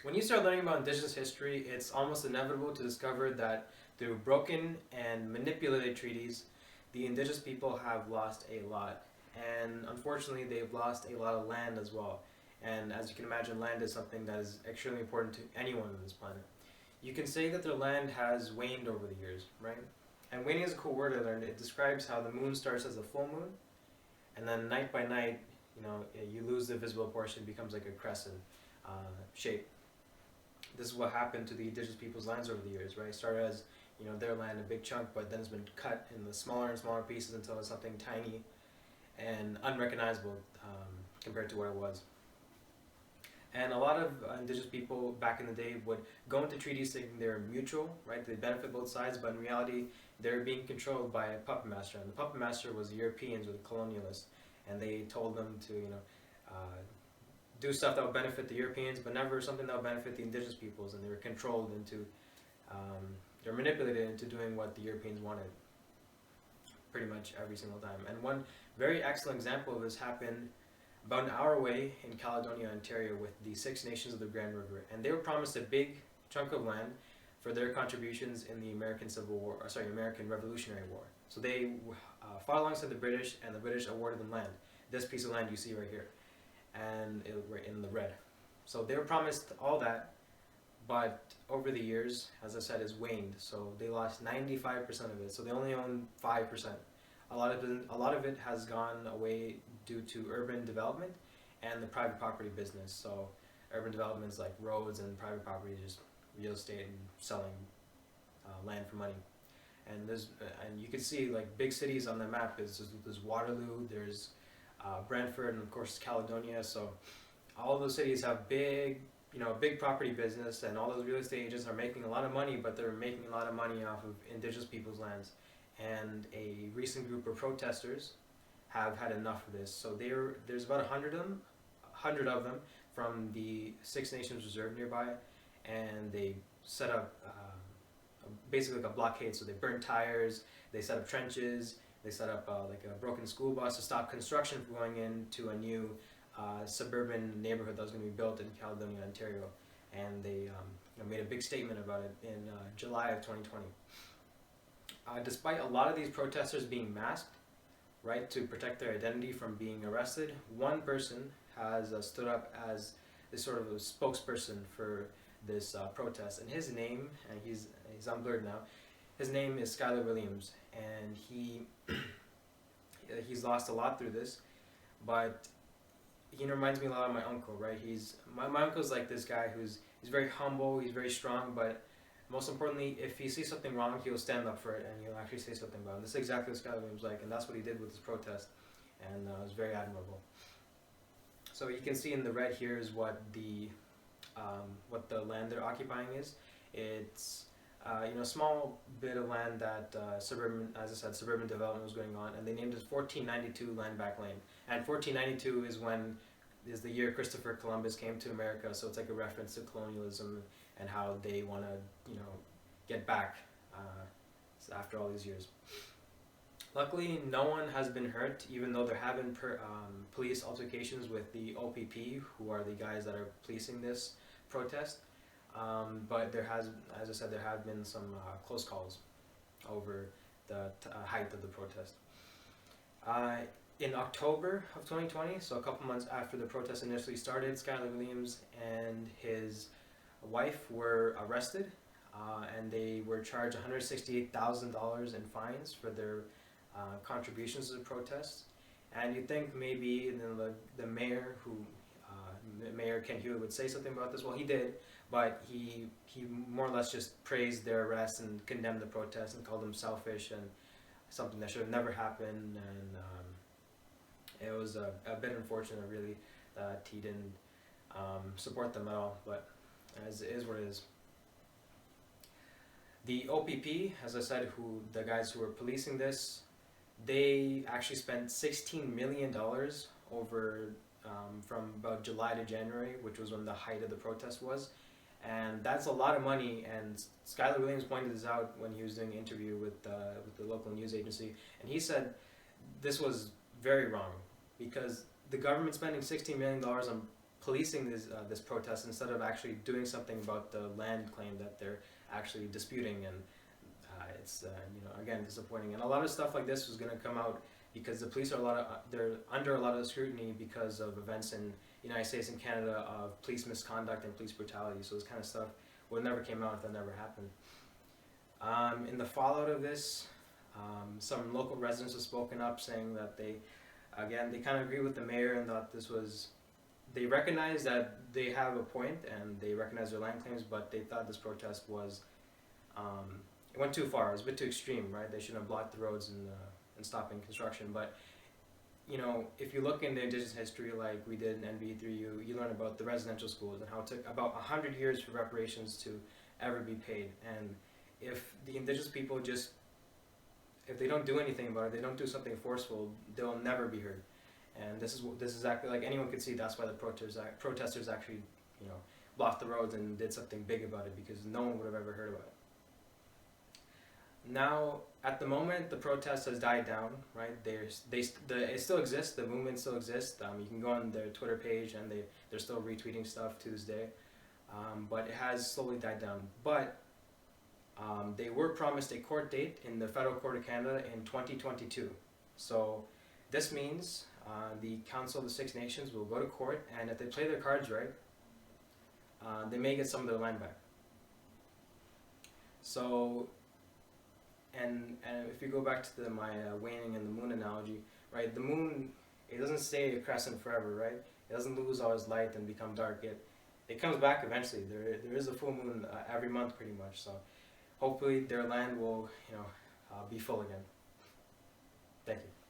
When you start learning about Indigenous history, it's almost inevitable to discover that through broken and manipulated treaties, the Indigenous people have lost a lot. And unfortunately, they've lost a lot of land as well. And as you can imagine, land is something that is extremely important to anyone on this planet. You can say that their land has waned over the years, right? And waning is a cool word I learned. It describes how the moon starts as a full moon, and then night by night, you lose the visible portion, it becomes like a crescent shape. This is what happened to the indigenous people's lands over the years, right? It started as their land, a big chunk, but then it's been cut in the smaller and smaller pieces until it's something tiny and unrecognizable compared to what it was. And a lot of indigenous people back in the day would go into treaties thinking they're mutual, right? They benefit both sides, but in reality, they're being controlled by a puppet master. And the puppet master was the Europeans or the colonialists, and they told them to, do stuff that would benefit the Europeans, but never something that would benefit the indigenous peoples. And they were controlled into, they're manipulated into doing what the Europeans wanted, pretty much every single time. And one very excellent example of this happened about an hour away in Caledonia, Ontario, with the Six Nations of the Grand River, and they were promised a big chunk of land for their contributions in the American Civil War, American Revolutionary War. So they fought alongside the British, and the British awarded them land. This piece of land you see right here, and right in the red. So they were promised all that, but over the years, as I said, it's waned. So they lost 95% of it. So they only own 5%. A lot of it has gone away due to urban development and the private property business. So urban developments like roads and private property, just real estate and selling land for money. And you can see like big cities on the map. There's Waterloo, there's Brantford, and of course Caledonia. So all those cities have big property business, and all those real estate agents are making a lot of money, but they're making a lot of money off of indigenous people's lands. And a recent group of protesters have had enough of this. So there's about 100 of them from the Six Nations Reserve nearby, and they set up basically like a blockade. So they burnt tires, they set up trenches, they set up like a broken school bus to stop construction from going into a new suburban neighborhood that was going to be built in Caledonia, Ontario. And they made a big statement about it in July of 2020. Despite a lot of these protesters being masked, right, to protect their identity from being arrested, one person has stood up as this sort of a spokesperson for this protest, and his name, and he's unblurred now, his name is Skylar Williams, and he's lost a lot through this, but he reminds me a lot of my uncle, right? My uncle's like this guy he's very humble, he's very strong, but most importantly, if he sees something wrong, he'll stand up for it and he'll actually say something about it. And this is exactly what Skylar Williams was like, and that's what he did with this protest, and it was very admirable. So you can see in the red here is what the land they're occupying is. It's a small bit of land that suburban development was going on, and they named it 1492 Land Back Lane. And 1492 is the year Christopher Columbus came to America, so it's like a reference to colonialism and how they want to, get back after all these years. Luckily, no one has been hurt, even though there have been police altercations with the OPP, who are the guys that are policing this protest. But as I said, there have been some close calls over the height of the protest. In October of 2020, so a couple months after the protest initially started, Skylar Williams and his wife were arrested, and they were charged $168,000 in fines for their contributions to the protest. And you'd think maybe the mayor, Mayor Ken Hewitt, would say something about this. Well, he did, but he more or less just praised their arrest and condemned the protest and called them selfish and something that should have never happened. And it was a bit unfortunate, really, that he didn't support them at all, but as it is what it is. The OPP, as I said, the guys who were policing this, they actually spent $16 million over from about July to January, which was when the height of the protest was. And that's a lot of money, and Skylar Williams pointed this out when he was doing an interview with the local news agency, and he said this was very wrong, because the government spending $16 million on policing this protest instead of actually doing something about the land claim that they're actually disputing, and it's again disappointing. And a lot of stuff like this was going to come out because the police are they're under a lot of scrutiny because of events in the United States and Canada of police misconduct and police brutality. So this kind of stuff would never came out if that never happened. In the fallout of this, some local residents have spoken up saying that they kind of agree with the mayor and that they recognize that they have a point and they recognize their land claims, but they thought this protest was, it went too far. It was a bit too extreme, right? They shouldn't have blocked the roads and stopping construction. But if you look into Indigenous history like we did in NB3U, you learn about the residential schools and how it took about 100 years for reparations to ever be paid. And if the Indigenous people if they don't do anything about it, they don't do something forceful, they'll never be heard. And this is exactly, like, anyone could see, that's why the protesters actually blocked the roads and did something big about it, because no one would have ever heard about it. Now, at the moment, the protest has died down, right? It still exists, the movement still exists. You can go on their Twitter page and they're still retweeting stuff to this day. But it has slowly died down. But they were promised a court date in the Federal Court of Canada in 2022. So this means the Council of the Six Nations will go to court, and if they play their cards right, they may get some of their land back. So, and if you go back to my waning and the moon analogy, right? The moon, it doesn't stay a crescent forever, right? It doesn't lose all its light and become dark. It comes back eventually. There is a full moon every month, pretty much. So, hopefully their land will be full again. Thank you.